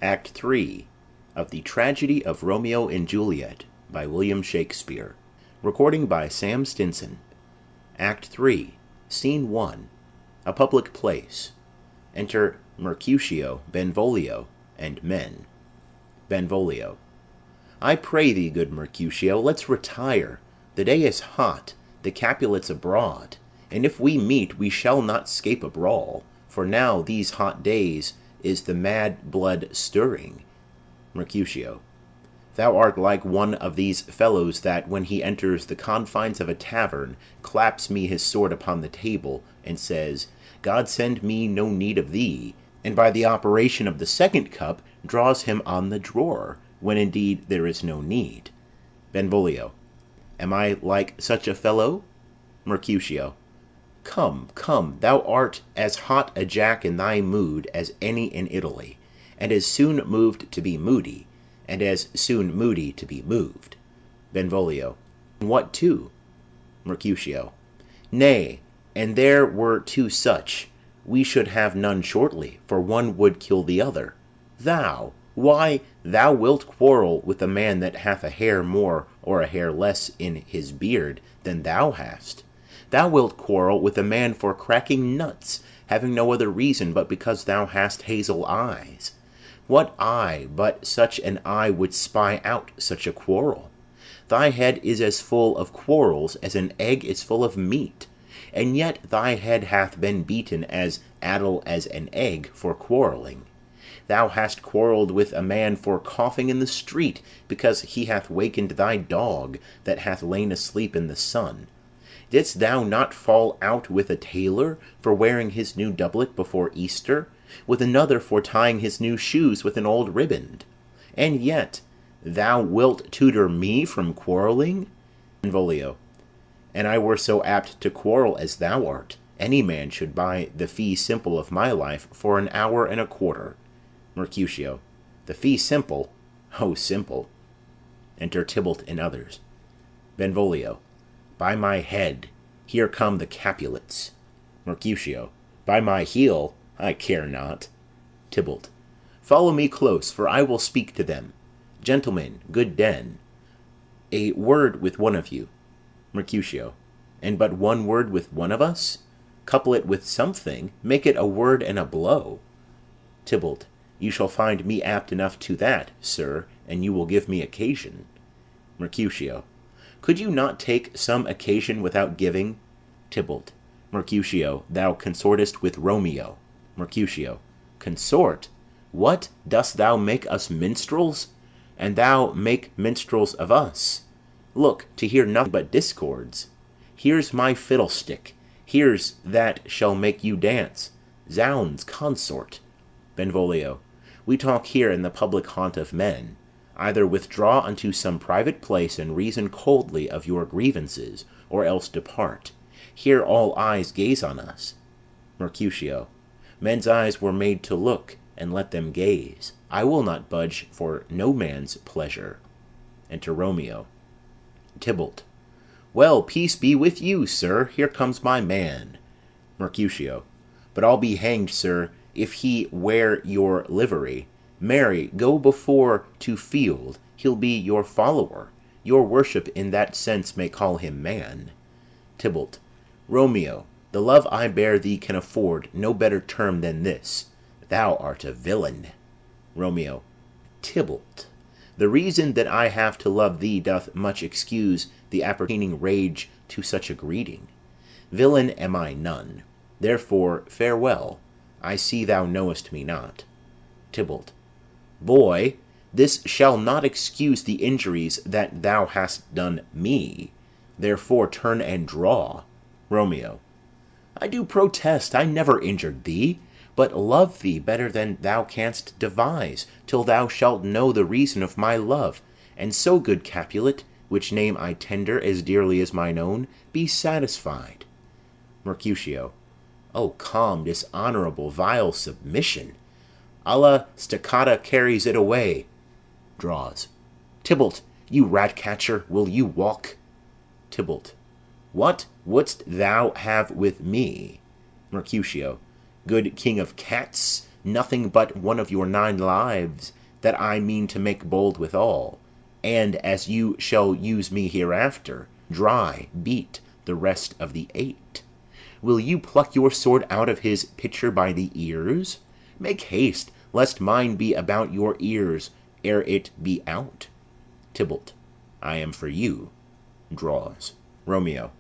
Act 3 of The Tragedy of Romeo and Juliet by William Shakespeare. Recording by Sam Stinson. Act 3, Scene 1. A public place. Enter Mercutio, Benvolio, and men. Benvolio. I pray thee, good Mercutio, let's retire. The day is hot, the Capulets abroad, and if we meet, we shall not scape a brawl. For now these hot days is the mad blood stirring. Mercutio. Thou art like one of these fellows that, when he enters the confines of a tavern, claps me his sword upon the table, and says, God send me no need of thee, and by the operation of the second cup draws him on the drawer, when indeed there is no need. Benvolio. Am I like such a fellow? Mercutio. Come, come, thou art as hot a jack in thy mood as any in Italy, and as soon moved to be moody, and as soon moody to be moved. Benvolio. What two? Mercutio. Nay, and there were two such, we should have none shortly, for one would kill the other. Thou, why, thou wilt quarrel with a man that hath a hair more or a hair less in his beard than thou hast. Thou wilt quarrel with a man for cracking nuts, having no other reason but because thou hast hazel eyes. What eye but such an eye would spy out such a quarrel? Thy head is as full of quarrels as an egg is full of meat, and yet thy head hath been beaten as addle as an egg for quarrelling. Thou hast quarrelled with a man for coughing in the street, because he hath wakened thy dog that hath lain asleep in the sun. Didst thou not fall out with a tailor for wearing his new doublet before Easter, with another for tying his new shoes with an old riband? And yet thou wilt tutor me from quarrelling? Benvolio. And I were so apt to quarrel as thou art, any man should buy the fee simple of my life for an hour and a quarter. Mercutio. The fee simple? Oh, simple. Enter Tybalt and others. Benvolio. By my head, here come the Capulets. Mercutio. By my heel, I care not. Tybalt. Follow me close, for I will speak to them. Gentlemen, good den. A word with one of you. Mercutio. And but one word with one of us? Couple it with something, make it a word and a blow. Tybalt. You shall find me apt enough to that, sir, and you will give me occasion. Mercutio. Could you not take some occasion without giving? Tybalt. Mercutio, thou consortest with Romeo. Mercutio. Consort? What, dost thou make us minstrels? And thou make minstrels of us? Look, to hear nothing but discords. Here's my fiddlestick. Here's that shall make you dance. Zounds, consort. Benvolio. We talk here in the public haunt of men. Either withdraw unto some private place and reason coldly of your grievances, or else depart. Here all eyes gaze on us. Mercutio. Men's eyes were made to look, and let them gaze. I will not budge for no man's pleasure. Enter Romeo. Tybalt. Well, peace be with you, sir. Here comes my man. Mercutio. But I'll be hanged, sir, if he wear your livery. Marry, go before to field, he'll be your follower. Your worship in that sense may call him man. Tybalt. Romeo, the love I bear thee can afford no better term than this. Thou art a villain. Romeo. Tybalt. The reason that I have to love thee doth much excuse the appertaining rage to such a greeting. Villain am I none. Therefore, farewell. I see thou knowest me not. Tybalt. Boy, this shall not excuse the injuries that thou hast done me. Therefore turn and draw. Romeo. I do protest I never injured thee, but love thee better than thou canst devise, till thou shalt know the reason of my love. And so, good Capulet, which name I tender as dearly as mine own, be satisfied. Mercutio. O calm, dishonourable, vile submission! Alla staccata carries it away. Draws. Tybalt, you rat-catcher, will you walk? Tybalt. What wouldst thou have with me? Mercutio. Good king of cats, nothing but one of your 9 lives, that I mean to make bold withal, and as you shall use me hereafter, dry beat the rest of the 8. Will you pluck your sword out of his pitcher by the ears? Make haste, lest mine be about your ears ere it be out. Tybalt. I am for you. Draws. Romeo.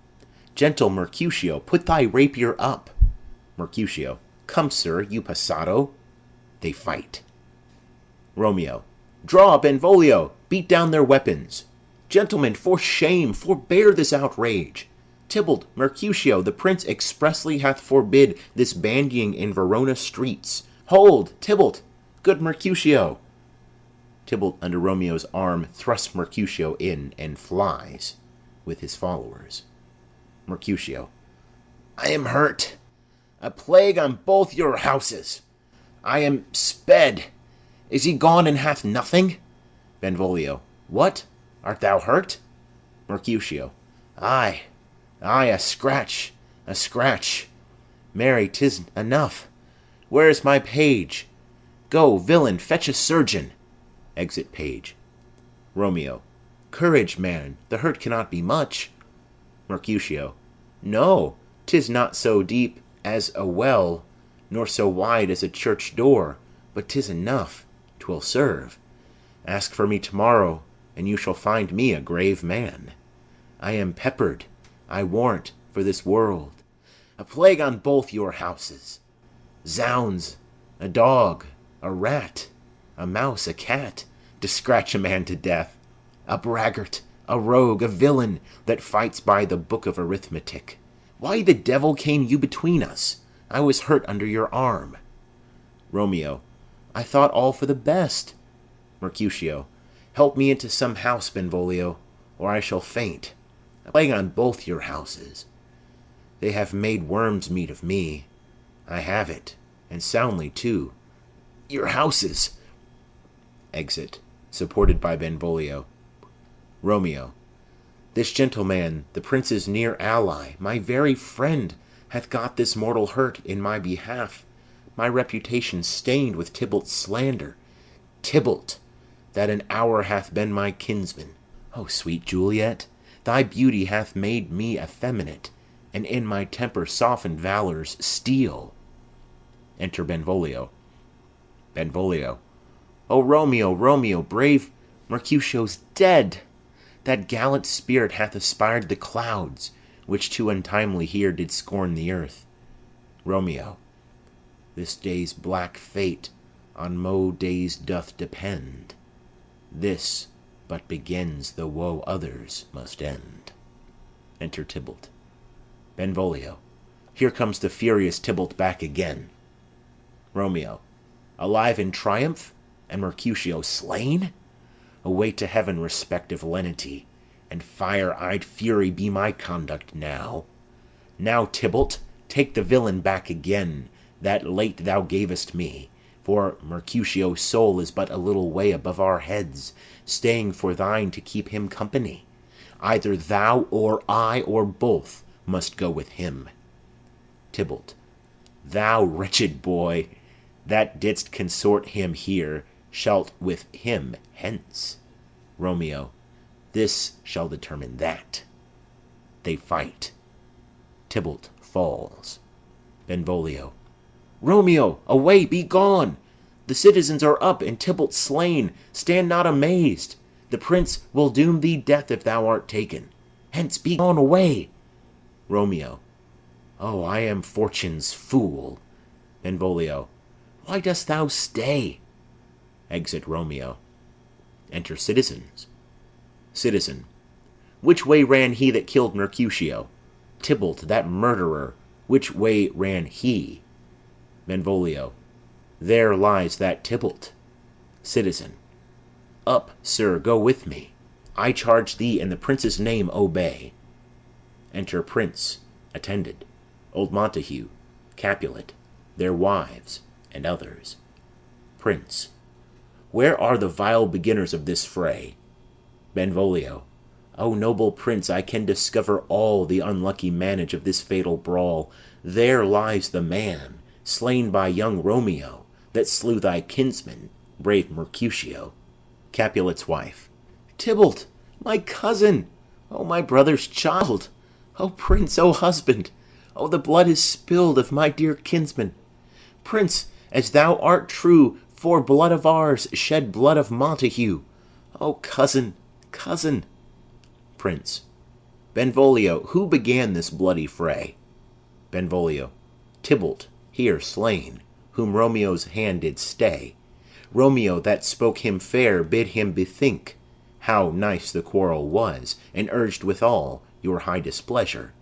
Gentle Mercutio, put thy rapier up. Mercutio. Come, sir, you passado. They fight. Romeo. Draw, Benvolio, beat down their weapons. Gentlemen, for shame, forbear this outrage. Tybalt, Mercutio, the prince expressly hath forbid this bandying in Verona streets. Hold, Tybalt, good Mercutio. Tybalt, under Romeo's arm, thrusts Mercutio in and flies with his followers. Mercutio. I am hurt. A plague on both your houses. I am sped. Is he gone and hath nothing? Benvolio. What? Art thou hurt? Mercutio. Ay, a scratch, a scratch. Marry, 'tis enough. Where is my page? Go, villain, fetch a surgeon. Exit page. Romeo. Courage, man, the hurt cannot be much. Mercutio. No, 'tis not so deep as a well, nor so wide as a church door, but 'tis enough, 'twill serve. Ask for me tomorrow, and you shall find me a grave man. I am peppered, I warrant, for this world. A plague on both your houses. Zounds, a dog, a rat, a mouse, a cat, to scratch a man to death. A braggart, a rogue, a villain, that fights by the book of arithmetic. Why the devil came you between us? I was hurt under your arm. Romeo. I thought all for the best. Mercutio. Help me into some house, Benvolio, or I shall faint. A plague on both your houses. They have made worm's meat of me. I have it, and soundly too. Your houses. Exit, supported by Benvolio. Romeo. This gentleman, the prince's near ally, my very friend, hath got this mortal hurt in my behalf, my reputation stained with Tybalt's slander. Tybalt, that an hour hath been my kinsman. O sweet Juliet, thy beauty hath made me effeminate, and in my temper softened valor's steel. Enter Benvolio. Benvolio. O Romeo, Romeo, brave Mercutio's dead. That gallant spirit hath aspired the clouds, which too untimely here did scorn the earth. Romeo. This day's black fate on mo days doth depend. This but begins the woe others must end. Enter Tybalt. Benvolio. Here comes the furious Tybalt back again. Romeo. Alive in triumph, and Mercutio slain? Away to heaven respective lenity, and fire-eyed fury be my conduct now. Now, Tybalt, take the villain back again, that late thou gavest me, for Mercutio's soul is but a little way above our heads, staying for thine to keep him company. Either thou or I or both must go with him. Tybalt. Thou wretched boy, that didst consort him here, shalt with him hence. Romeo. This shall determine that. They fight. Tybalt falls. Benvolio. Romeo, away, be gone! The citizens are up, and Tybalt slain. Stand not amazed. The prince will doom thee death if thou art taken. Hence, be gone away. Romeo. Oh, I am fortune's fool. Benvolio. Why dost thou stay? Exit Romeo. Enter citizens. Citizen. Which way ran he that killed Mercutio? Tybalt, that murderer, which way ran he? Benvolio. There lies that Tybalt. Citizen. Up, sir, go with me. I charge thee in the prince's name obey. Enter Prince, attended, old Montague, Capulet, their wives, and others. Prince. Where are the vile beginners of this fray? Benvolio. O noble prince, I can discover all the unlucky manage of this fatal brawl. There lies the man, slain by young Romeo, that slew thy kinsman, brave Mercutio. Capulet's wife. Tybalt, my cousin! O my brother's child! O prince, O husband! O the blood is spilled of my dear kinsman! Prince, as thou art true, for blood of ours shed blood of Montague. O cousin, cousin! Prince. Benvolio, who began this bloody fray? Benvolio. Tybalt, here slain, whom Romeo's hand did stay. Romeo that spoke him fair bid him bethink how nice the quarrel was, and urged withal your high displeasure.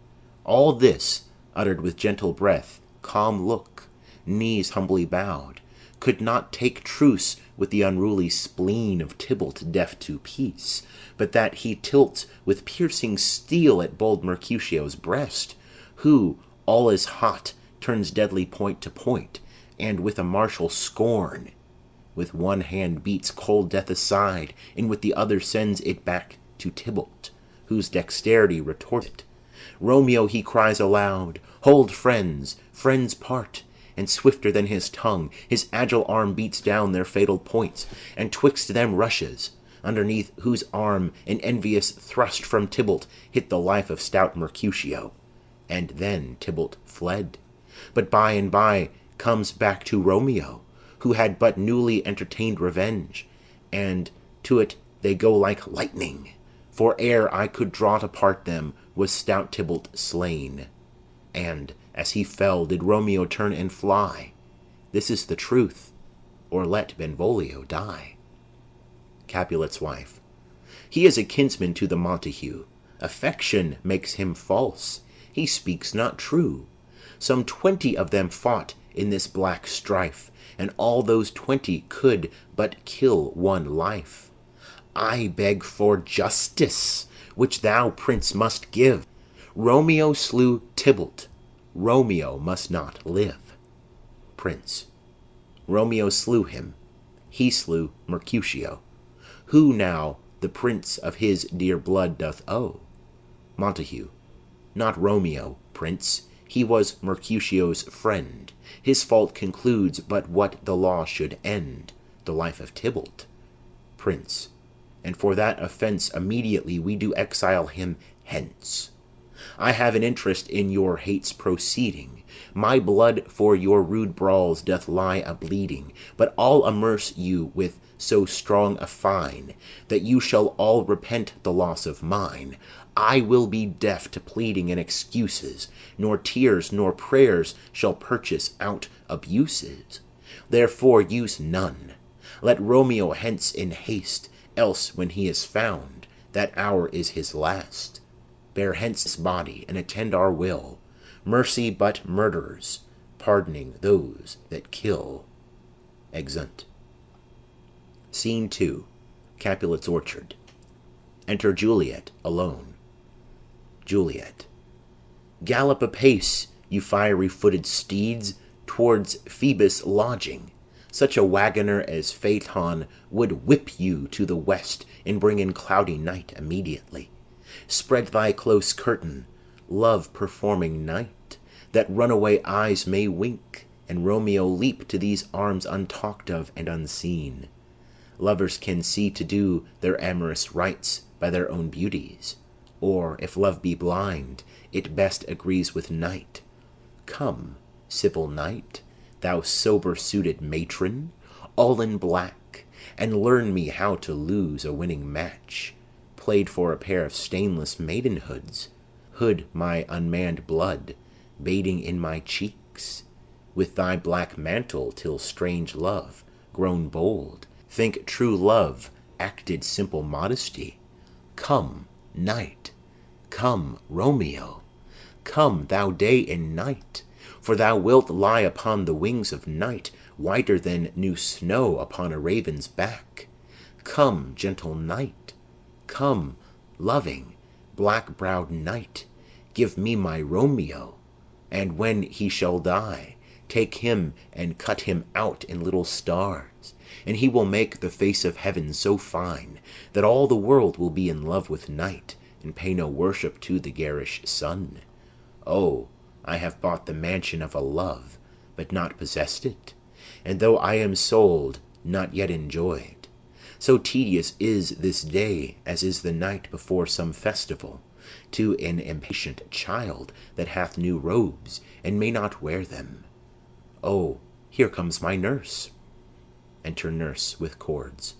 All this, uttered with gentle breath, calm look, knees humbly bowed, could not take truce with the unruly spleen of Tybalt deaf to peace, but that he tilts with piercing steel at bold Mercutio's breast, who, all is hot, turns deadly point to point, and with a martial scorn, with one hand beats cold death aside, and with the other sends it back to Tybalt, whose dexterity retorted. Romeo he cries aloud, hold friends, friends part, and swifter than his tongue his agile arm beats down their fatal points, and twixt them rushes, underneath whose arm an envious thrust from Tybalt hit the life of stout Mercutio, and then Tybalt fled. But by and by comes back to Romeo, who had but newly entertained revenge, and to it they go like lightning, for ere I could draw to part them was stout Tybalt slain. And as he fell did Romeo turn and fly. This is the truth, or let Benvolio die. Capulet's wife. He is a kinsman to the Montague. Affection makes him false. He speaks not true. Some 20 of them fought in this black strife, and all those 20 could but kill one life. I beg for justice, which thou, prince, must give. Romeo slew Tybalt. Romeo must not live. Prince. Romeo slew him. He slew Mercutio. Who now the prince of his dear blood doth owe? Montague. Not Romeo, prince. He was Mercutio's friend. His fault concludes but what the law should end, the life of Tybalt. Prince. And for that offence immediately we do exile him hence. I have an interest in your hate's proceeding. My blood for your rude brawls doth lie a-bleeding, but I'll amerce you with so strong a fine that you shall all repent the loss of mine. I will be deaf to pleading and excuses, nor tears nor prayers shall purchase out abuses. Therefore use none. Let Romeo hence in haste, else when he is found, that hour is his last. Bear hence his body, and attend our will. Mercy but murderers, pardoning those that kill. Exeunt. Scene 2. Capulet's orchard. Enter Juliet alone. Juliet. Gallop apace, you fiery-footed steeds, towards Phoebus' lodging. Such a waggoner as Phaeton would whip you to the west, and bring in cloudy night immediately. Spread thy close curtain, love-performing night, that runaway eyes may wink, and Romeo leap to these arms untalked of and unseen. Lovers can see to do their amorous rites by their own beauties, or, if love be blind, it best agrees with night. Come, civil night, thou sober-suited matron, all in black, and learn me how to lose a winning match, played for a pair of stainless maidenhoods. Hood my unmanned blood, bathing in my cheeks, with thy black mantle, till strange love, grown bold, think true love acted simple modesty. Come, night, come, Romeo, come, thou day and night, for thou wilt lie upon the wings of night, whiter than new snow upon a raven's back. Come, gentle night, come, loving, black-browed night, give me my Romeo, and when he shall die, take him and cut him out in little stars, and he will make the face of heaven so fine that all the world will be in love with night, and pay no worship to the garish sun. Oh, I have bought the mansion of a love, but not possessed it, and though I am sold, not yet enjoyed. So tedious is this day as is the night before some festival, to an impatient child that hath new robes and may not wear them. Oh, here comes my nurse. Enter nurse with cords.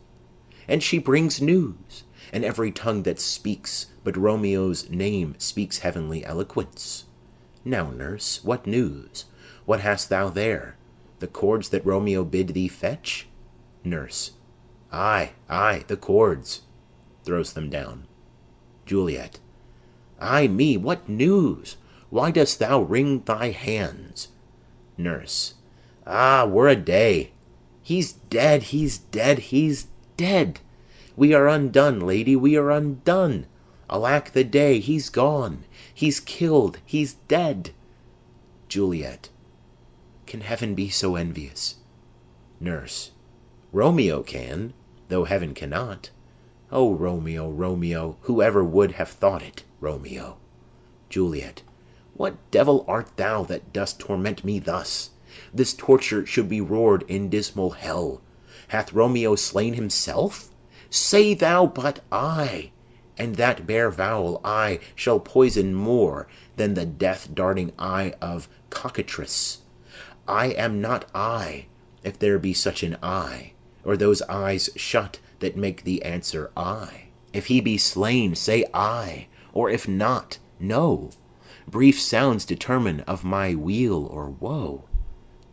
And she brings news, and every tongue that speaks but Romeo's name speaks heavenly eloquence. Now, nurse, what news? What hast thou there? The cords that Romeo bid thee fetch? Nurse. Ay, the cords. Throws them down. Juliet. Ay me, what news? Why dost thou wring thy hands? Nurse. Ah, were a day. He's dead, he's dead, he's dead. We are undone, lady, we are undone. Alack the day, he's gone. He's killed, he's dead. Juliet. Can heaven be so envious? Nurse. Romeo can, though heaven cannot. O Romeo, Romeo, whoever would have thought it, Romeo? Juliet. What devil art thou that dost torment me thus? This torture should be roared in dismal hell. Hath Romeo slain himself? Say thou but I, and that bare vowel I shall poison more than the death-darting eye of cockatrice. I am not I, if there be such an eye, or those eyes shut that make the answer I. If he be slain, say I, or if not, no. Brief sounds determine of my weal or woe.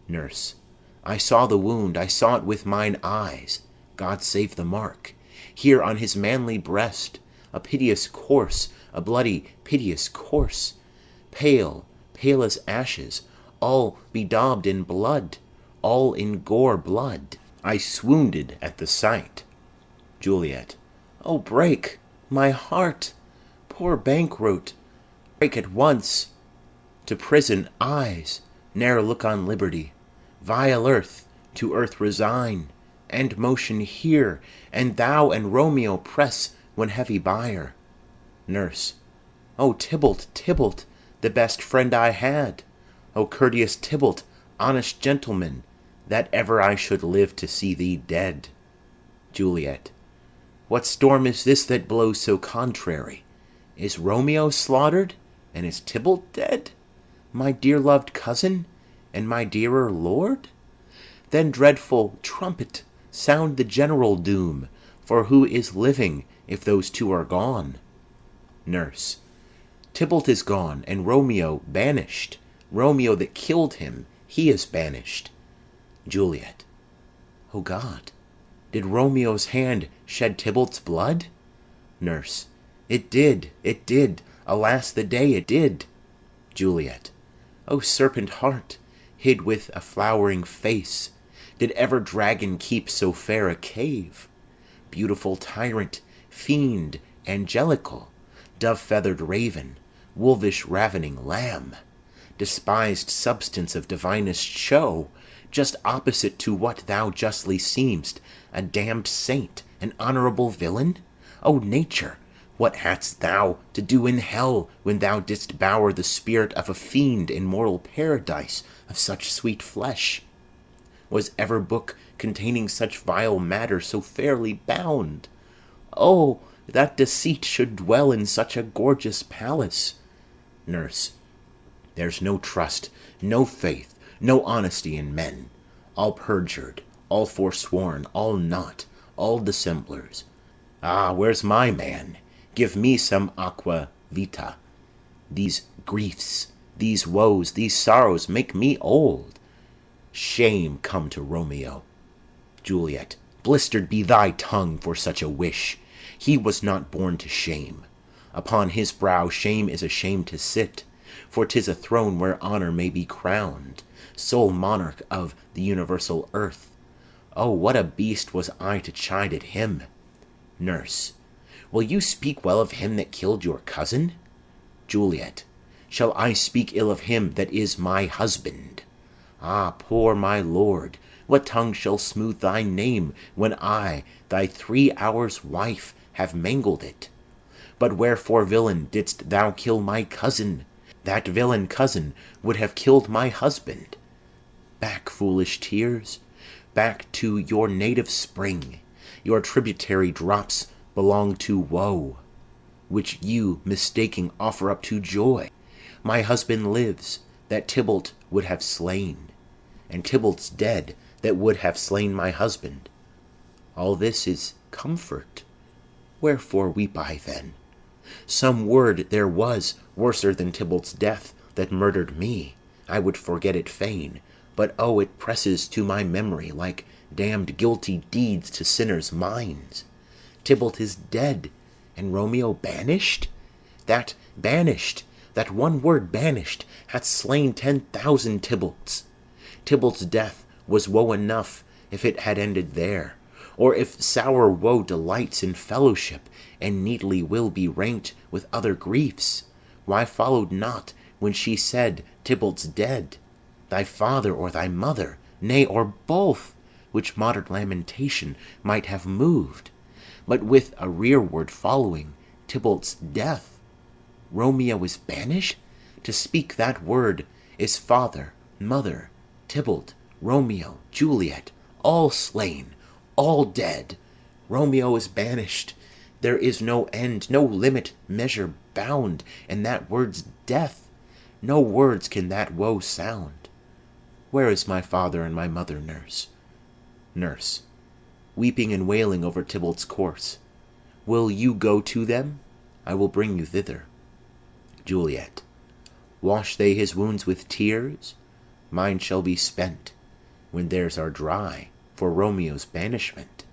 Nurse. I saw the wound, I saw it with mine eyes. God save the mark. Here on his manly breast, a piteous course, a bloody, piteous course. Pale, pale as ashes, all bedaubed in blood, all in gore blood. I swounded at the sight. Juliet. Oh, break, my heart, poor bankrout, break at once. To prison, eyes, ne'er look on liberty. Vile earth, to earth resign, and motion here, and thou and Romeo press when heavy bier. Nurse. O Tybalt, Tybalt, the best friend I had. O courteous Tybalt, honest gentleman, that ever I should live to see thee dead. Juliet. What storm is this that blows so contrary? Is Romeo slaughtered, and is Tybalt dead? My dear loved cousin, and my dearer lord? Then, dreadful trumpet, sound the general doom, for who is living if those two are gone? Nurse. Tybalt is gone, and Romeo banished. Romeo that killed him, he is banished. Juliet. O God, did Romeo's hand shed Tybalt's blood? Nurse. It did, alas the day it did. Juliet. O serpent heart, hid with a flowering face, did ever dragon keep so fair a cave? Beautiful tyrant, fiend angelical, dove-feathered raven, wolvish ravening lamb, despised substance of divinest show, just opposite to what thou justly seem'st, a damned saint, an honourable villain? O nature, what hadst thou to do in hell when thou didst bower the spirit of a fiend in mortal paradise of such sweet flesh? Was ever book containing such vile matter so fairly bound? Oh, that deceit should dwell in such a gorgeous palace! Nurse. There's no trust, no faith, no honesty in men. All perjured, all forsworn, all naught, all dissemblers. Ah, where's my man? Give me some aqua vita. These griefs, these woes, these sorrows make me old. Shame come to Romeo. Juliet. Blistered be thy tongue for such a wish. He was not born to shame. Upon his brow shame is ashamed to sit, for 'tis a throne where honour may be crowned, sole monarch of the universal earth. Oh, what a beast was I to chide at him! Nurse. Will you speak well of him that killed your cousin? Juliet. Shall I speak ill of him that is my husband? Ah, poor my lord, what tongue shall smooth thy name when I, thy 3 hours' wife, have mangled it? But wherefore, villain, didst thou kill my cousin? That villain cousin would have killed my husband. Back, foolish tears, back to your native spring. Your tributary drops belong to woe, which you, mistaking, offer up to joy. My husband lives, that Tybalt would have slain, and Tybalt's dead, that would have slain my husband. All this is comfort. Wherefore weep I then? Some word there was worser than Tybalt's death, that murdered me. I would forget it fain, but oh, it presses to my memory like damned guilty deeds to sinners' minds. Tybalt is dead, and Romeo banished? That banished, that one word banished, hath slain 10,000 Tybalts. Tybalt's death was woe enough if it had ended there, or if sour woe delights in fellowship, and neatly will be ranked with other griefs. Why followed not, when she said, Tybalt's dead, thy father or thy mother, nay, or both, which modern lamentation might have moved, but with a rearward following, Tybalt's death? Romeo is banished? To speak that word is father, mother, Tybalt, Romeo, Juliet, all slain, all dead. Romeo is banished. There is no end, no limit, measure, bound, and that word's death. No words can that woe sound. Where is my father and my mother, nurse? Nurse, weeping and wailing over Tybalt's corse. Will you go to them? I will bring you thither. Juliet, wash they his wounds with tears? Mine shall be spent, when theirs are dry, for Romeo's banishment.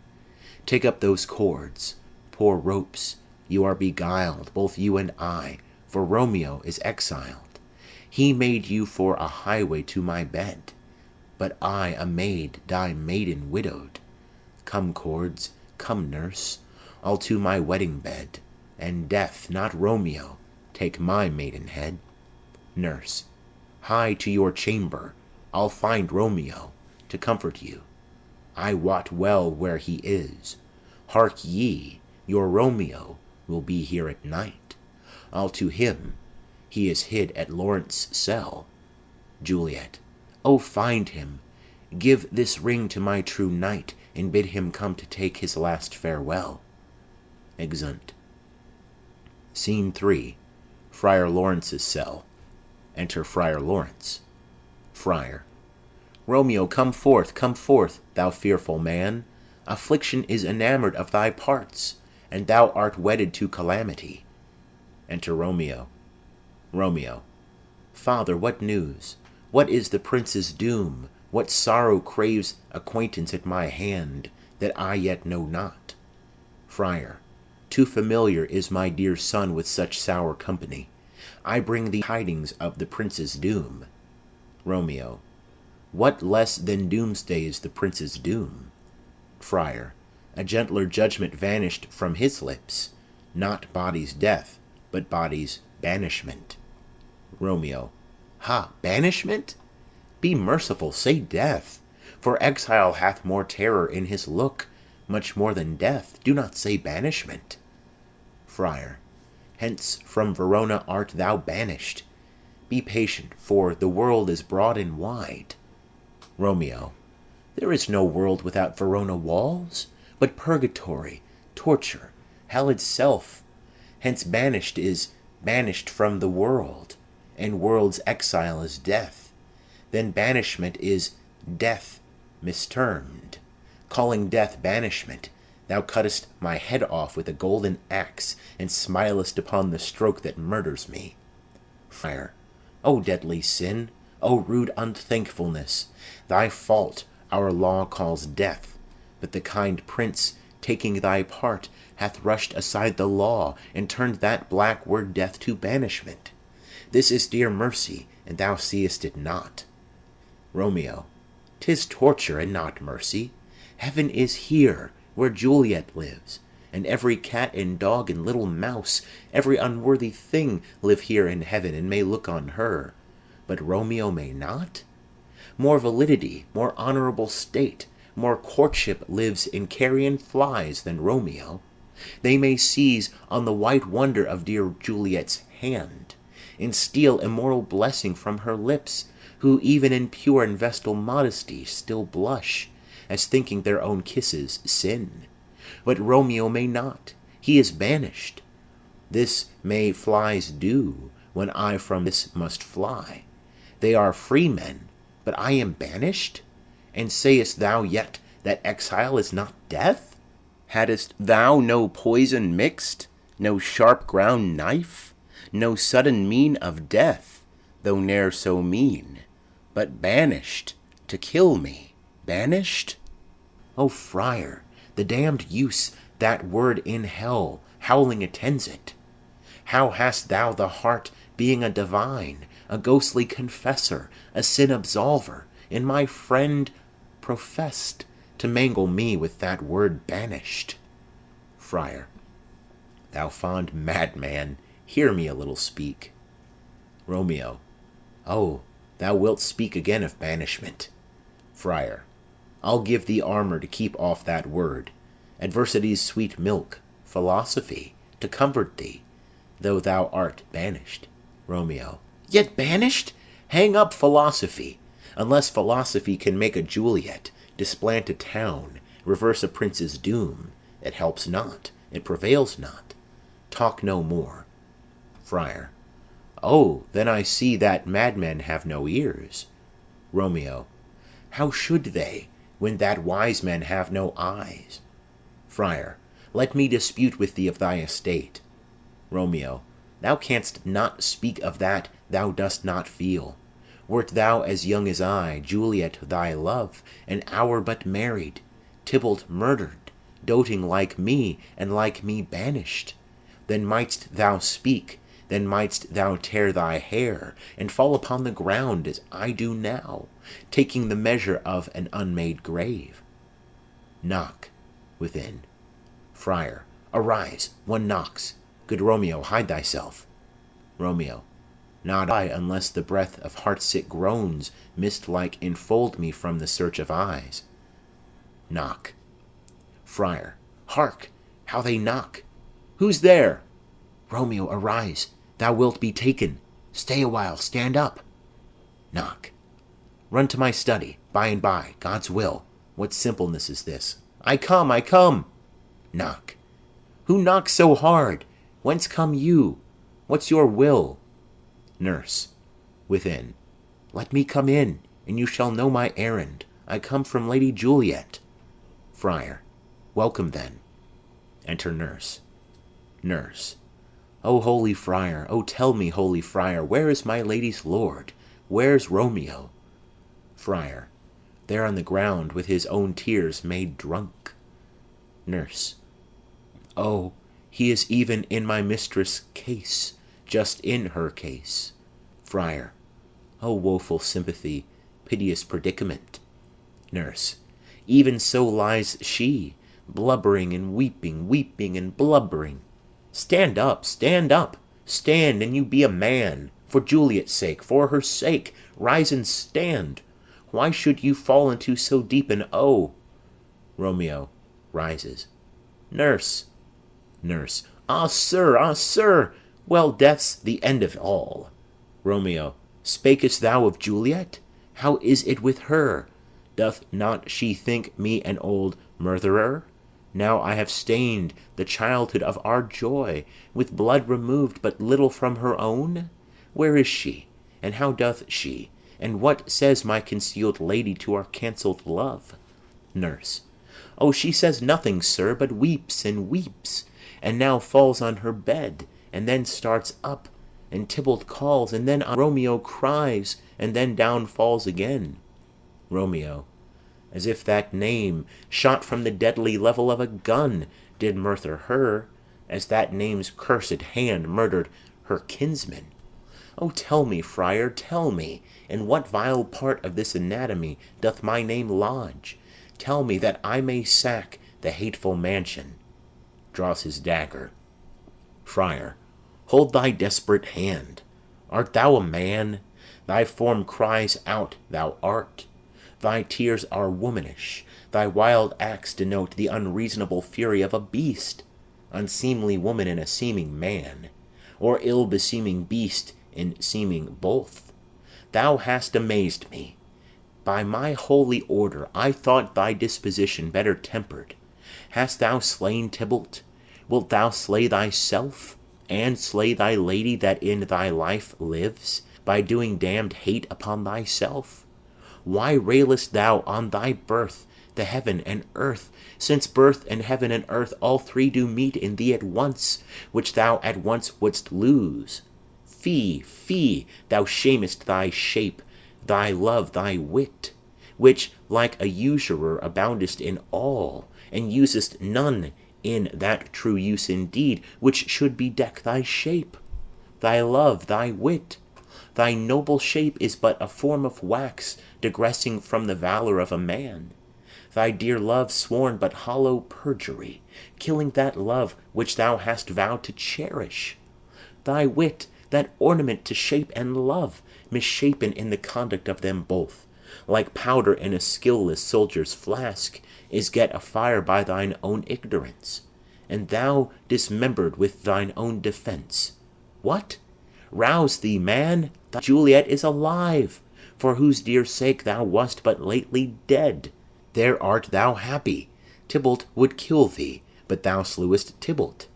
Take up those cords, poor ropes, you are beguiled, both you and I, for Romeo is exiled. He made you for a highway to my bed, but I, a maid, die maiden widowed. Come, cords, come, nurse, all to my wedding bed, and death, not Romeo, take my maidenhead. Nurse, hie to your chamber, I'll find Romeo, to comfort you. I wot well where he is. Hark ye, your Romeo will be here at night. I'll to him, he is hid at Lawrence' cell. Juliet, oh, find him, give this ring to my true knight, and bid him come to take his last farewell. Exeunt. Scene 3. Friar Lawrence's cell. Enter Friar Lawrence. Friar. Romeo, come forth, thou fearful man. Affliction is enamoured of thy parts, and thou art wedded to calamity. Enter Romeo. Romeo. Father, what news? What is the prince's doom? What sorrow craves acquaintance at my hand, that I yet know not? Friar. Too familiar is my dear son with such sour company. I bring thee tidings of the prince's doom. Romeo. What less than doomsday is the prince's doom? Friar. A gentler judgment vanished from his lips, not body's death, but body's banishment. Romeo. Ha, banishment? Be merciful, say death, for exile hath more terror in his look, much more than death. Do not say banishment. Friar. Hence from Verona art thou banished. Be patient, for the world is broad and wide. Romeo. There is no world without Verona walls, but purgatory, torture, hell itself. Hence banished is banished from the world, and world's exile is death. Then banishment is death mistermed. Calling death banishment, thou cuttest my head off with a golden axe, and smilest upon the stroke that murders me. Friar. O deadly sin, O rude unthankfulness, thy fault our law calls death, but the kind prince, taking thy part, hath rushed aside the law, and turned that black word death to banishment. This is dear mercy, and thou seest it not. Romeo. 'Tis torture, and not mercy. Heaven is here, where Juliet lives, and every cat and dog and little mouse, every unworthy thing, live here in heaven, and may look on her. But Romeo may not? More validity, more honourable state, more courtship lives in carrion flies than Romeo. They may seize on the white wonder of dear Juliet's hand, and steal immoral blessing from her lips, who even in pure and vestal modesty still blush, as thinking their own kisses sin. But Romeo may not, he is banished. This may flies do, when I from this must fly. They are free men, but I am banished? And sayest thou yet that exile is not death? Hadst thou no poison mixed, no sharp ground knife, no sudden mean of death, though ne'er so mean, but banished to kill me, banished? O friar, the damned use that word in hell howling attends it. How hast thou the heart, being a divine, a ghostly confessor, a sin absolver, and my friend professed, to mangle me with that word banished? Friar. Thou fond madman, hear me a little speak. Romeo. Oh, thou wilt speak again of banishment. Friar. I'll give thee armour to keep off that word, adversity's sweet milk, philosophy, to comfort thee, though thou art banished. Romeo. Yet banished? Hang up philosophy, unless philosophy can make a Juliet, displant a town, reverse a prince's doom. It helps not, it prevails not. Talk no more. Friar. Oh, then I see that madmen have no ears. Romeo. How should they, when that wise men have no eyes? Friar. Let me dispute with thee of thy estate. Romeo. Thou canst not speak of that thou dost not feel. Wert thou as young as I, Juliet thy love, an hour but married, Tybalt murdered, doting like me, and like me banished, then mightst thou speak, then mightst thou tear thy hair, and fall upon the ground as I do now, taking the measure of an unmade grave. Knock within. Friar. Arise, one knocks. Good Romeo, hide thyself. Romeo. Not I, unless the breath of heart-sick groans mist-like enfold me from the search of eyes. Knock. Friar. Hark, how they knock! Who's there? Romeo, arise, thou wilt be taken. Stay a while, stand up. Knock. Run to my study, by and by, God's will. What simpleness is this? I come, I come. Knock. Who knocks so hard? Whence come you? What's your will? Nurse. Within. Let me come in, and you shall know my errand. I come from Lady Juliet. Friar. Welcome then. Enter Nurse. Nurse. O holy friar, O tell me, holy friar, where is my lady's lord? Where's Romeo? Friar. There on the ground, with his own tears made drunk. Nurse. Oh, he is even in my mistress' case, just in her case. Friar. O woeful sympathy, piteous predicament. Nurse. Even so lies she, blubbering and weeping, weeping and blubbering. Stand up, stand up, stand, and you be a man. For Juliet's sake, for her sake, rise and stand. Why should you fall into so deep an O? Romeo rises. Nurse. Nurse. Ah, sir, ah, sir! Well, death's the end of all. Romeo. Spakest thou of Juliet? How is it with her? Doth not she think me an old murtherer? Now I have stained the childhood of our joy with blood removed but little from her own? Where is she? And how doth she? And what says my concealed lady to our cancelled love? Nurse. Oh, she says nothing, sir, but weeps and weeps, and now falls on her bed, and then starts up, and Tybalt calls, and then Romeo cries, and then down falls again. Romeo. As if that name, shot from the deadly level of a gun, did murder her, as that name's cursed hand murdered her kinsman. Oh, tell me, friar, tell me, in what vile part of this anatomy doth my name lodge? Tell me, that I may sack the hateful mansion. Draws his dagger. Friar. Hold thy desperate hand. Art thou a man? Thy form cries out thou art. Thy tears are womanish, thy wild acts denote the unreasonable fury of a beast, unseemly woman in a seeming man, or ill-beseeming beast in seeming both. Thou hast amazed me. By my holy order I thought thy disposition better tempered. Hast thou slain Tybalt? Wilt thou slay thyself, and slay thy lady that in thy life lives, by doing damned hate upon thyself? Why railest thou on thy birth, the heaven and earth, since birth and heaven and earth all three do meet in thee at once, which thou at once wouldst lose? Fie, fie, thou shamest thy shape, thy love, thy wit, which, like a usurer, aboundest in all, and usest none in that true use indeed, which should bedeck thy shape. Thy love, thy wit, thy noble shape is but a form of wax, digressing from the valour of a man. Thy dear love sworn but hollow perjury, killing that love which thou hast vowed to cherish. Thy wit, that ornament to shape and love, misshapen in the conduct of them both, like powder in a skilless soldier's flask, is get afire by thine own ignorance, and thou dismembered with thine own defence. What? Rouse thee, man! Thy Juliet is alive, for whose dear sake thou wast but lately dead. There art thou happy. Tybalt would kill thee, but thou slewest Tybalt.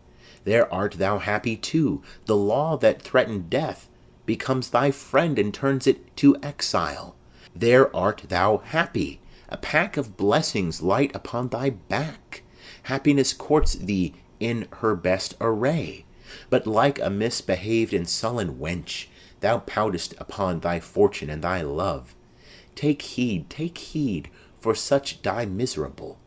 There art thou happy too. The law that threatened death becomes thy friend and turns it to exile. There art thou happy. A pack of blessings light upon thy back. Happiness courts thee in her best array. But like a misbehaved and sullen wench, thou poutest upon thy fortune and thy love. Take heed, for such die miserable.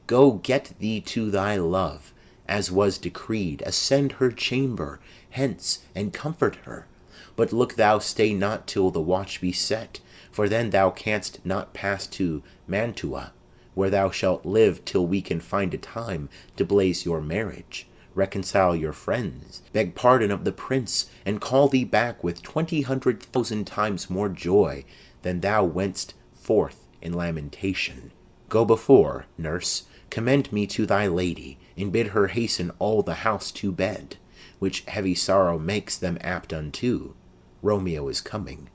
Go get thee to thy love, as was decreed, ascend her chamber hence, and comfort her. But look thou stay not till the watch be set, for then thou canst not pass to Mantua, where thou shalt live till we can find a time to blaze your marriage, reconcile your friends, beg pardon of the prince, and call thee back with 20,000 times more joy than thou went'st forth in lamentation. Go before, nurse, commend me to thy lady, and bid her hasten all the house to bed, which heavy sorrow makes them apt unto. Romeo is coming.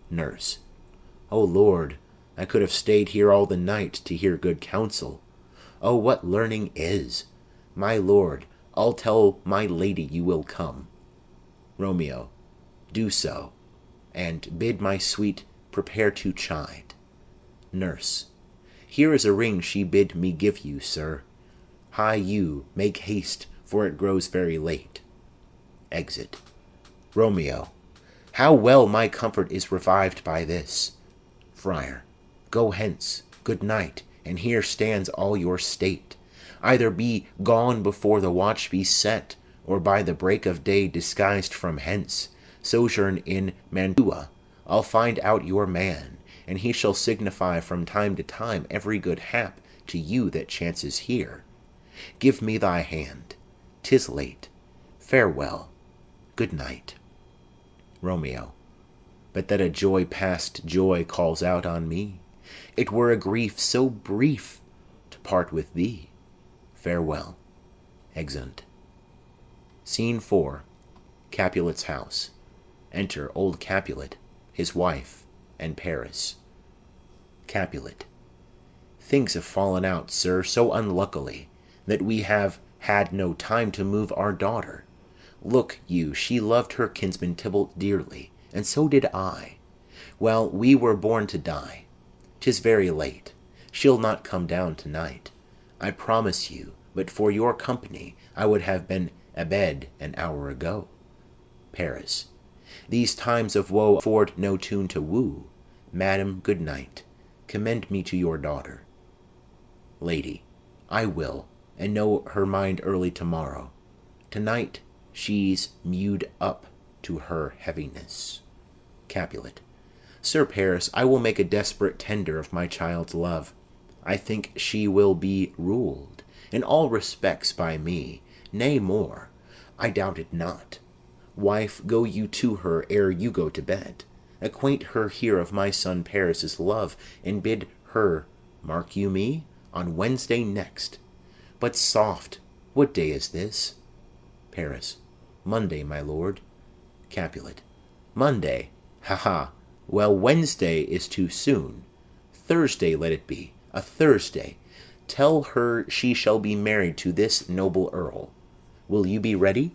Nurse. O Lord, I could have stayed here all the night to hear good counsel. O, what learning is! My lord, I'll tell my lady you will come. Romeo. Do so, and bid my sweet prepare to chide. Nurse. Here is a ring she bid me give you, sir. Hie you, make haste, for it grows very late. Exit. Romeo. How well my comfort is revived by this! Friar. Go hence, good night, and here stands all your state. Either be gone before the watch be set, or by the break of day disguised from hence, sojourn in Mantua. I'll find out your man, and he shall signify from time to time every good hap to you that chances here. Give me thy hand. 'Tis late. Farewell. Good night. Romeo. But that a joy past joy calls out on me. It were a grief so brief to part with thee. Farewell. Exeunt. Scene 4. Capulet's house. Enter old Capulet, his wife, and Paris. Capulet. Things have fallen out, sir, so unluckily, that we have had no time to move our daughter. Look you, she loved her kinsman Tybalt dearly, and so did I. Well, we were born to die. 'Tis very late. She'll not come down to-night, I promise you, but for your company I would have been abed an hour ago. Paris. These times of woe afford no tune to woo. Madam, good night. Commend me to your daughter. Lady. I will, and know her mind early to-morrow. To-night she's mewed up to her heaviness. Capulet. Sir Paris, I will make a desperate tender of my child's love. I think she will be ruled in all respects by me, nay more, I doubt it not. Wife, go you to her ere you go to bed. Acquaint her here of my son Paris's love, and bid her, mark you me, on Wednesday next. But soft, what day is this? Paris. Monday, my lord. Capulet. Monday, ha! Well, Wednesday is too soon. Thursday let it be, a Thursday. Tell her she shall be married to this noble earl. Will you be ready?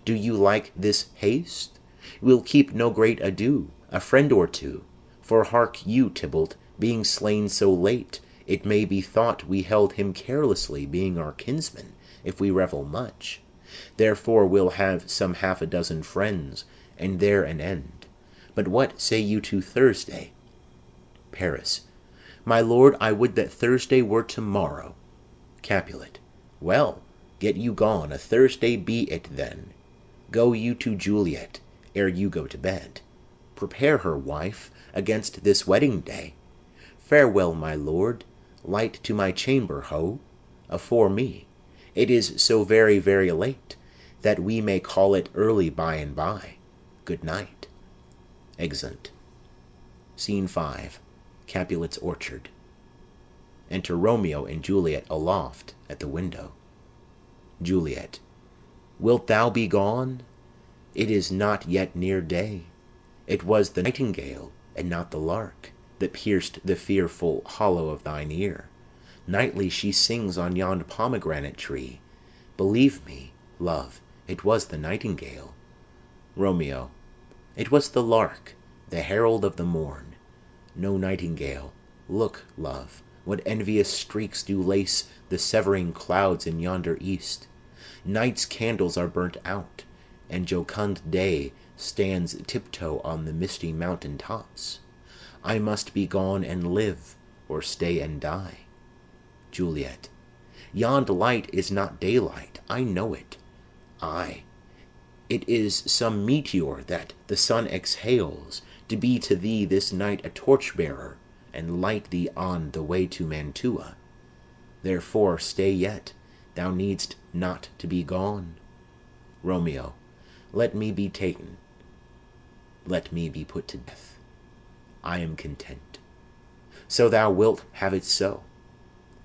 Do you like this haste? We'll keep no great ado, a friend or two. For hark you, Tybalt, being slain so late, it may be thought we held him carelessly, being our kinsman, if we revel much. Therefore we'll have some half a dozen friends, and there an end. But what say you to Thursday? Paris. My lord, I would that Thursday were to-morrow. Capulet. Well, get you gone, a Thursday be it then. Go you to Juliet, ere you go to bed. Prepare her, wife, against this wedding day. Farewell, my lord. Light to my chamber, ho! Afore me. It is so very, very late, that we may call it early by and by. Good night. Exeunt. Scene V. Capulet's orchard. Enter Romeo and Juliet aloft at the window. Juliet. Wilt thou be gone? It is not yet near day. It was the nightingale, and not the lark, that pierced the fearful hollow of thine ear. Nightly she sings on yond pomegranate tree. Believe me, love, it was the nightingale. Romeo. It was the lark, the herald of the morn. No nightingale. Look, love, what envious streaks do lace the severing clouds in yonder east. Night's candles are burnt out, and jocund day stands tiptoe on the misty mountain tops. I must be gone and live, or stay and die. Juliet. Yond light is not daylight, I know it. Ay, it is some meteor that the sun exhales, to be to thee this night a torch-bearer, and light thee on the way to Mantua. Therefore stay yet, thou needst not to be gone. Romeo. Let me be taken. Let me be put to death. I am content. So thou wilt have it so.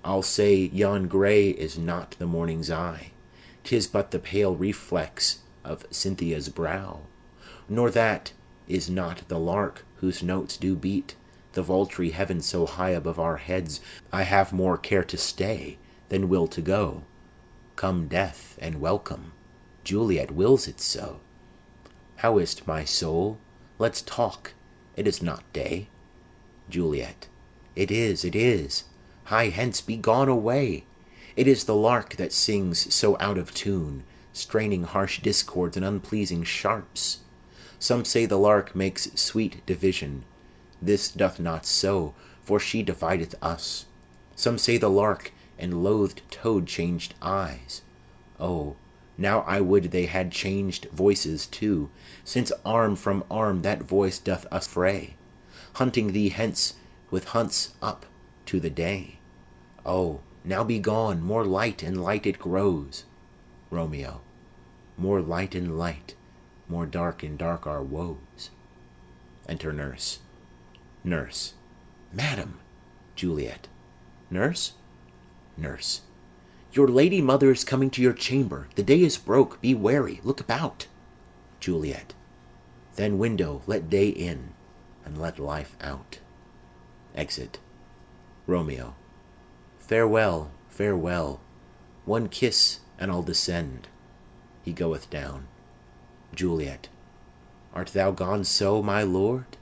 I'll say yon grey is not the morning's eye, 'tis but the pale reflex of Cynthia's brow. Nor that is not the lark whose notes do beat the vaultry heaven so high above our heads. I have more care to stay than will to go. Come death, and welcome. Juliet wills it so. How is't, my soul? Let's talk. It is not day. Juliet. It is, it is. Hie hence, be gone away. It is the lark that sings so out of tune, straining harsh discords and unpleasing sharps. Some say the lark makes sweet division. This doth not so, for she divideth us. Some say the lark and loathed toad changed eyes. Oh, now I would they had changed voices too, since arm from arm that voice doth us fray, hunting thee hence with hunts up to the day. Oh, now be gone, more light and light it grows. Romeo. More light and light, more dark and dark our woes. Enter Nurse. Nurse. Madam. Juliet. Nurse? Nurse. Your lady mother is coming to your chamber. The day is broke. Be wary. Look about. Juliet. Then, window, let day in, and let life out. Exit. Romeo. Farewell, farewell. One kiss, and I'll descend. He goeth down. Juliet. Art thou gone so, my lord,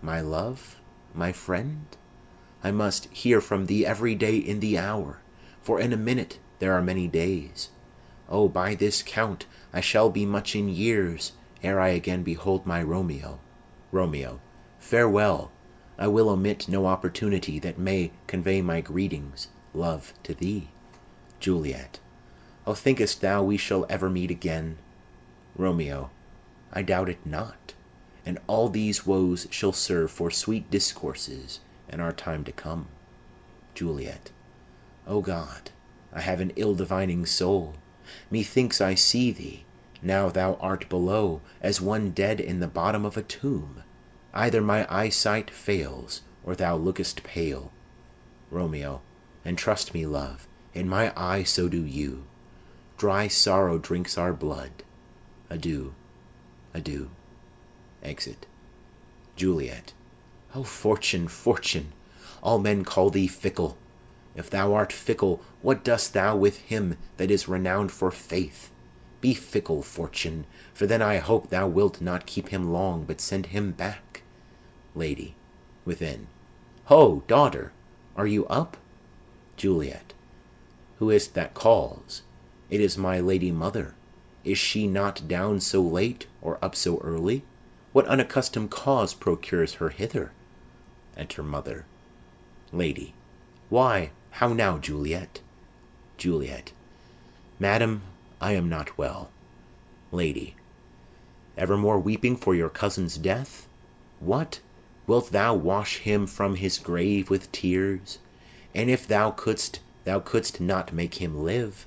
my love, my friend? I must hear from thee every day in the hour, for in a minute there are many days. Oh, by this count I shall be much in years ere I again behold my Romeo. Romeo. Farewell. I will omit no opportunity that may convey my greetings, love, to thee. Juliet. Oh, thinkest thou we shall ever meet again? Romeo. I doubt it not, and all these woes shall serve for sweet discourses in our time to come. Juliet. O God, I have an ill-divining soul. Methinks I see thee, now thou art below, as one dead in the bottom of a tomb. Either my eyesight fails, or thou lookest pale. Romeo. And trust me, love, in my eye so do you. Dry sorrow drinks our blood. Adieu, adieu. Exit. Juliet. O fortune, fortune! All men call thee fickle. If thou art fickle, what dost thou with him that is renowned for faith? Be fickle, fortune, for then I hope thou wilt not keep him long, but send him back. Lady, within. Ho, daughter, are you up? Juliet. Who is't that calls? It is my lady mother. Is she not down so late, or up so early? What unaccustomed cause procures her hither? Enter Mother. Lady. Why, how now, Juliet? Juliet. Madam, I am not well. Lady. Evermore weeping for your cousin's death? What? Wilt thou wash him from his grave with tears? And if thou couldst not make him live.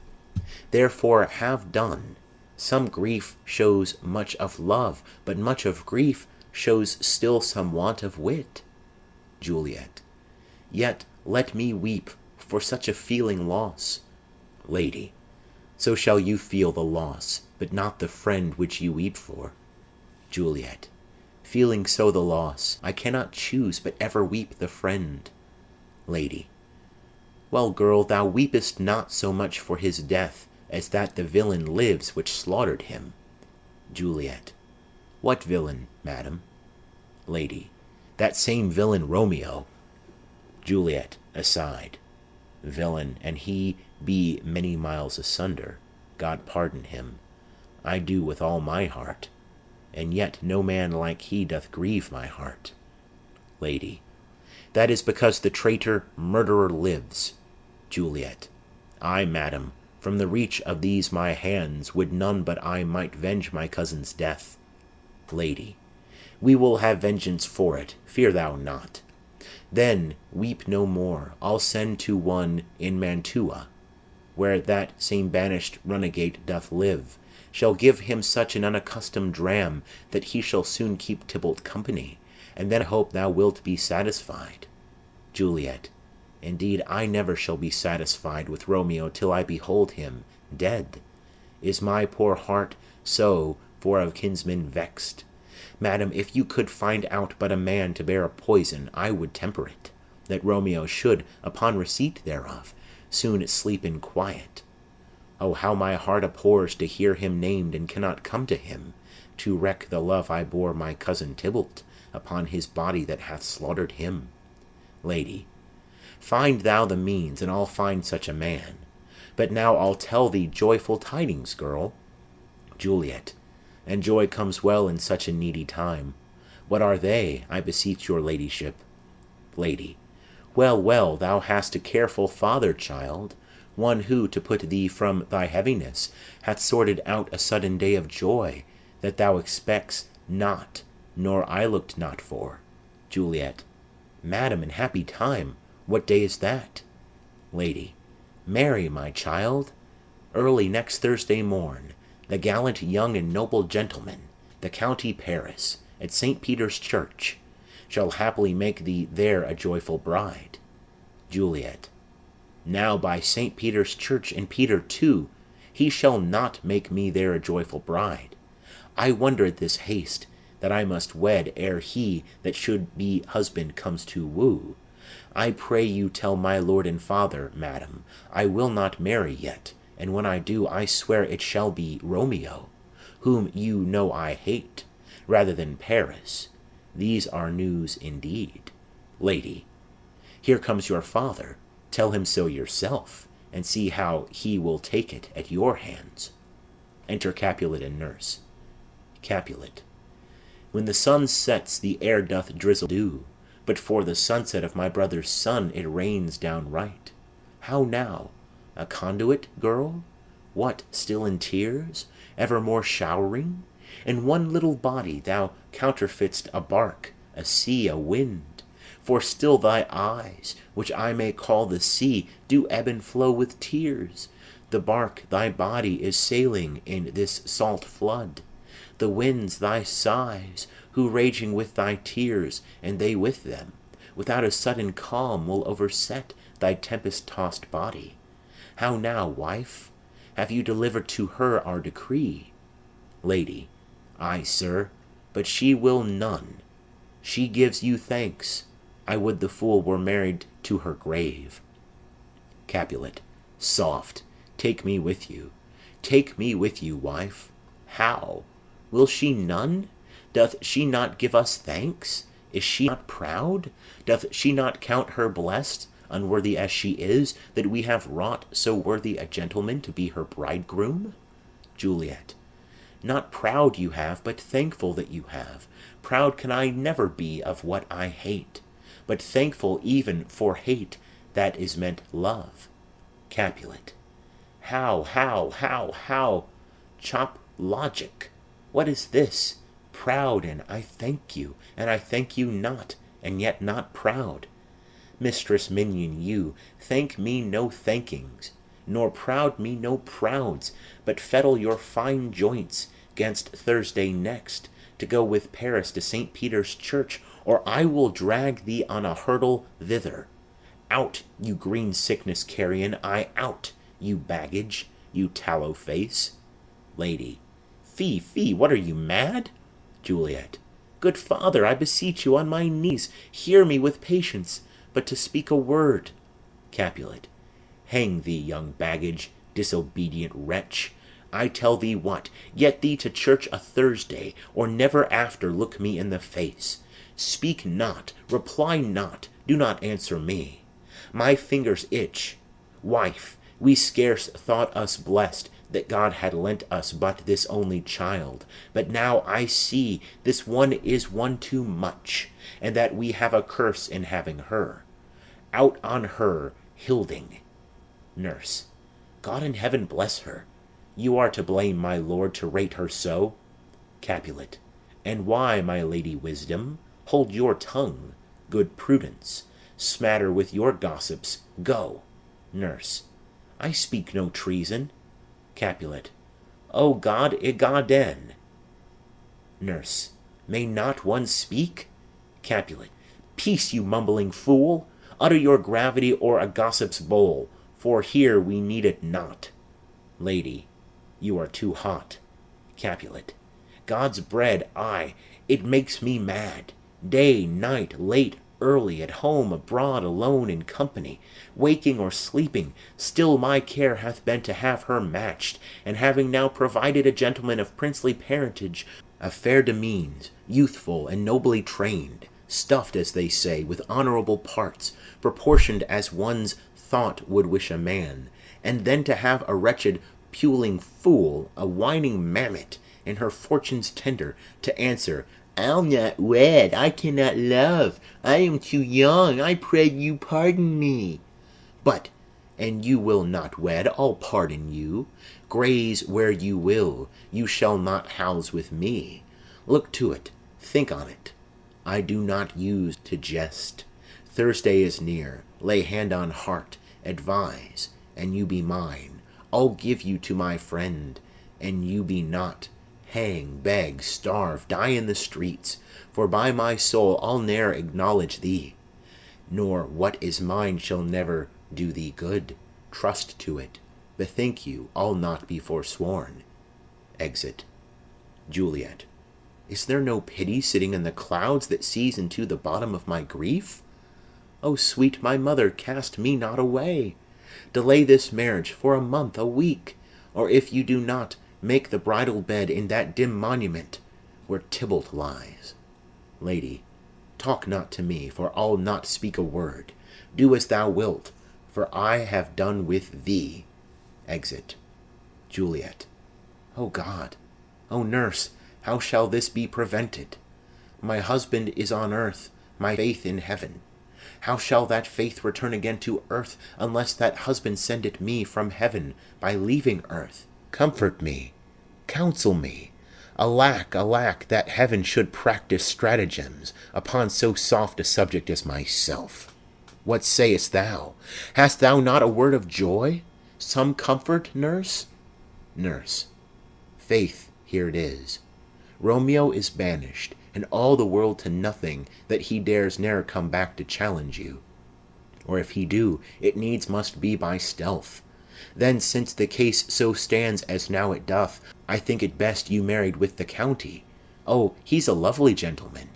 Therefore have done. Some grief shows much of love, but much of grief shows still some want of wit. Juliet. Yet let me weep for such a feeling loss. Lady. So shall you feel the loss, but not the friend which you weep for. Juliet. Feeling so the loss, I cannot choose but ever weep the friend. Lady. Well, girl, thou weepest not so much for his death as that the villain lives which slaughtered him. Juliet. What villain, madam? Lady. That same villain Romeo. Juliet, aside. Villain, and he be many miles asunder. God pardon him. I do with all my heart, and yet no man like he doth grieve my heart. Lady. That is because the traitor murderer lives. Juliet. I, madam, from the reach of these my hands would none but I might venge my cousin's death. Lady. We will have vengeance for it, fear thou not. Then weep no more. I'll send to one in Mantua, where that same banished runagate doth live, shall give him such an unaccustomed dram that he shall soon keep Tybalt company, and then hope thou wilt be satisfied. Juliet. Indeed, I never shall be satisfied with Romeo till I behold him dead. Is my poor heart so for a kinsman vexed? Madam, if you could find out but a man to bear a poison, I would temper it, that Romeo should, upon receipt thereof, soon sleep in quiet. Oh, how my heart abhors to hear him named, and cannot come to him, to wreak the love I bore my cousin Tybalt upon his body that hath slaughtered him. Lady. Find thou the means, and I'll find such a man. But now I'll tell thee joyful tidings, girl. Juliet. And joy comes well in such a needy time. What are they, I beseech your ladyship? Lady. Well, well, thou hast a careful father, child, one who, to put thee from thy heaviness, hath sorted out a sudden day of joy, that thou expects not, nor I looked not for. Juliet. Madam, in happy time, what day is that? Lady. Marry, my child, early next Thursday morn, the gallant young and noble gentleman, the County Paris, at St. Peter's Church, shall happily make thee there a joyful bride. Juliet. Now by St. Peter's Church, and Peter too, he shall not make me there a joyful bride. I wonder at this haste, that I must wed ere he that should be husband comes to woo. I pray you tell my lord and father, madam, I will not marry yet, and when I do, I swear it shall be Romeo, whom you know I hate, rather than Paris. These are news indeed. Lady. Here comes your father. Tell him so yourself, and see how he will take it at your hands. Enter Capulet and nurse. Capulet. When the sun sets, the air doth drizzle dew, but for the sunset of my brother's son it rains downright. How now? A conduit, girl? What, still in tears? Evermore showering? In one little body thou counterfeit'st a bark, a sea, a wind. For still thy eyes, which I may call the sea, do ebb and flow with tears. The bark, thy body, is sailing in this salt flood. The winds, thy sighs, who raging with thy tears, and they with them, without a sudden calm will overset thy tempest-tossed body. How now, wife? Have you delivered to her our decree? Lady. Ay, sir, but she will none. She gives you thanks. I would the fool were married to her grave. Capulet. Soft, take me with you. Take me with you, wife. How? Will she none? Doth she not give us thanks? Is she not proud? Doth she not count her blessed, unworthy as she is, that we have wrought so worthy a gentleman to be her bridegroom? Juliet. Not proud you have, but thankful that you have. Proud can I never be of what I hate, but thankful even for hate that is meant love. Capulet. How? Chop logic. What is this? Proud, and I thank you, and I thank you not, and yet not proud. Mistress minion, you thank me no thankings, nor proud me no prouds, but fettle your fine joints 'gainst Thursday next, to go with Paris to St. Peter's Church, or I will drag thee on a hurdle thither. Out, you green sickness carrion, out, you baggage, you tallow face. Lady. Fie, what are you, mad? Juliet. Good father, I beseech you on my knees, hear me with patience, but to speak a word. Capulet. Hang thee, young baggage, disobedient wretch. I tell thee what, get thee to church a Thursday, or never after look me in the face. Speak not, reply not, do not answer me. My fingers itch. Wife, we scarce thought us blessed that God had lent us but this only child, but now I see this one is one too much, and that we have a curse in having her. Out on her, Hilding. Nurse. God in heaven bless her. You are to blame, my lord, to rate her so. Capulet. And why, my lady Wisdom? Hold your tongue. Good Prudence. Smatter with your gossips. Go. Nurse. I speak no treason. Capulet. O God, Igaden. Nurse. May not one speak? Capulet. Peace, you mumbling fool! Utter your gravity or a gossip's bowl, for here we need it not. Lady. You are too hot. Capulet. God's bread, aye, it makes me mad. Day, night, late, early, at home, abroad, alone, in company, waking or sleeping, still my care hath been to have her matched, and having now provided a gentleman of princely parentage, of fair demeans, youthful and nobly trained, stuffed, as they say, with honourable parts, proportioned as one's thought would wish a man, and then to have a wretched puling fool, a whining mammet, in her fortune's tender, to answer, I'll not wed, I cannot love, I am too young, I pray you pardon me. But, and you will not wed, I'll pardon you. Graze where you will, you shall not house with me. Look to it, think on it. I do not use to jest. Thursday is near, lay hand on heart, advise, and you be mine. I'll give you to my friend, and you be not. Hang, beg, starve, die in the streets, for by my soul I'll ne'er acknowledge thee. Nor what is mine shall never do thee good. Trust to it. Bethink you, I'll not be forsworn. Exit. Juliet. Is there no pity sitting in the clouds that sees into the bottom of my grief? O sweet my mother, cast me not away. Delay this marriage for a month, a week, or if you do not, make the bridal bed in that dim monument where Tybalt lies. Lady. Talk not to me, for I'll not speak a word. Do as thou wilt, for I have done with thee. Exit. Juliet. O God! O nurse! How shall this be prevented? My husband is on earth, my faith in heaven. How shall that faith return again to earth, unless that husband send it me from heaven by leaving earth? Comfort me, counsel me. Alack, that heaven should practice stratagems upon so soft a subject as myself. What sayest thou? Hast thou not a word of joy? Some comfort, nurse? Nurse. Faith, here it is. Romeo is banished, and all the world to nothing, that he dares ne'er come back to challenge you. Or if he do, it needs must be by stealth. Then, since the case so stands as now it doth, I think it best you married with the county. Oh, he's a lovely gentleman.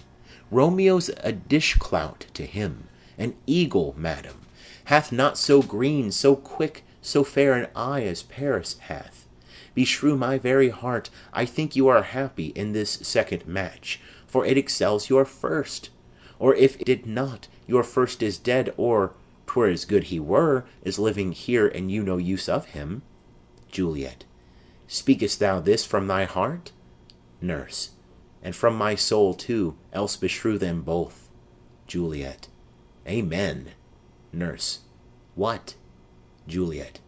Romeo's a dish-clout to him, an eagle, madam, hath not so green, so quick, so fair an eye as Paris hath. Beshrew my very heart, I think you are happy in this second match, for it excels your first. Or if it did not, your first is dead, or 'twere as good he were, is living here, and you no use of him. Juliet. Speakest thou this from thy heart? Nurse. And from my soul too, else beshrew them both. Juliet. Amen. Nurse. What? Juliet.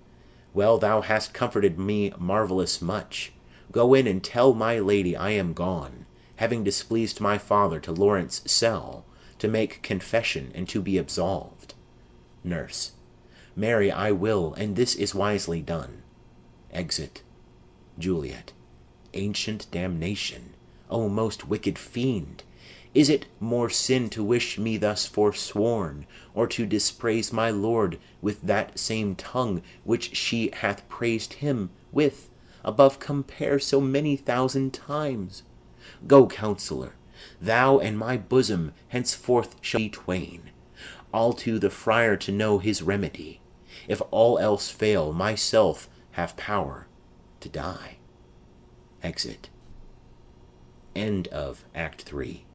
Well, thou hast comforted me marvellous much. Go in and tell my lady I am gone, having displeased my father to Lawrence' cell, to make confession and to be absolved. Nurse. Marry, I will, and this is wisely done. Exit. Juliet. Ancient damnation! O most wicked fiend! Is it more sin to wish me thus forsworn, or to dispraise my lord with that same tongue which she hath praised him with, above compare so many thousand times? Go, counsellor, thou and my bosom henceforth shall be twain. I'll to the friar to know his remedy. If all else fail, myself have power to die. Exit. End of Act 3.